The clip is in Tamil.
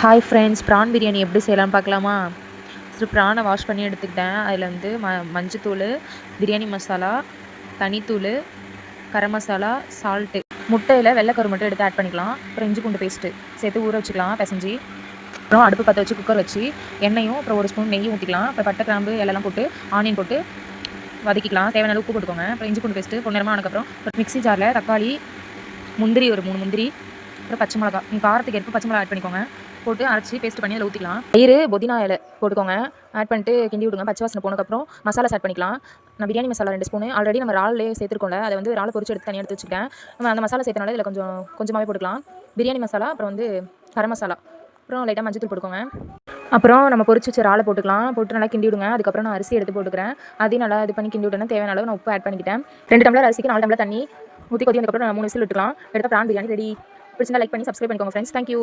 ஹாய் ஃப்ரெண்ட்ஸ், ப்ரான் பிரியாணி எப்படி செய்யலாம்னு பார்க்கலாமா? ஃபஸ்ட்டு ப்ரானை வாஷ் பண்ணி எடுத்துக்கிட்டேன். அதில் வந்து மஞ்சத்தூள், பிரியாணி மசாலா, தனித்தூள், கரம் மசாலா, சால்ட்டு, முட்டையில் வெள்ளைக்கரு மட்டும் எடுத்து ஆட் பண்ணிக்கலாம். அப்புறம் இஞ்சி பூண்டு பேஸ்ட்டு சேர்த்து ஊற வச்சுக்கலாம் பிசைஞ்சி. அப்புறம் அடுப்பு பற்ற வச்சு குக்கர் வச்சு எண்ணெயும் அப்புறம் ஒரு ஸ்பூன் நெய்யும் ஊற்றிக்கலாம். அப்புறம் பட்டை, கிராம்பு எல்லாம் போட்டு ஆனியன் போட்டு வதக்கிக்கலாம். தேவையான அளவு உப்பு போட்டுக்கோங்க. அப்புறம் இஞ்சி பூண்டு பேஸ்ட்டு பொன்னிறமாக ஆனதுக்கப்புறம் மிக்ஸி ஜாரில் தக்காளி, முந்திரி ஒரு 3 முந்திரி, அப்புறம் பச்சை மிளகா, உங்கள் காரத்துக்கு ஏற்ப பச்சை மிளகா ஆட் பண்ணிக்கோங்க. போட்டு அரைச்சி பேஸ்ட் பண்ணி அதில் ஊற்றிக்கலாம். தயிர், புதினா இலை போட்டுக்கோங்க. ஆட் பண்ணிட்டு கிண்டி விடுங்க. பச்சை வாசனை போனதுக்கப்புறம் மசாலாஸ் ஆட் பண்ணிக்கலாம். நான் பிரியாணி மசாலா 2 ஸ்பூன் ஆல்ரெடி நம்ம இறால்லேயே சேர்த்துருக்கோம்ல, அதை வந்து இறால் பொரிச்சு எடுத்து தனியாக எடுத்து வச்சுக்கிட்டேன். நம்ம அந்த மசாலா சேர்த்தனால இதில் கொஞ்சமாகவே போட்டுக்கலாம். பிரியாணி மசாலா, அப்புறம் வந்து கரம் மசாலா, அப்புறம் லைட்டாக மஞ்சத்தூள் போட்டுக்கோங்க. அப்புறம் நம்ம பொரிச்சு வச்ச இறாலை போட்டுக்கலாம். போட்டு நல்லா கிண்டி விடுங்க. அதுக்கப்புறம் நான் அரிசி எடுத்து போட்டுக்கிறேன். அதையும் நல்லா இது பண்ணி கிண்டி விட்டேன்னா தேவையான அளவு நான் உப்பு ஆட் பண்ணிக்கிட்டேன். 2 டம்ளர் அரிசிக்கு 4 டம்ளர் தண்ணி ஊற்றி கொதி வந்ததுக்கப்புறம் நான் 3 விசில் விட்டுக்கலாம். எடுத்த ப்ரான் பிரியாணி ரெடி. பிடிச்சிருந்தா லைக் பண்ணி சப்ஸ்கிரைப் பண்ணிக்கோங்க ஃப்ரெண்ட்ஸ். தேங்க்யூ.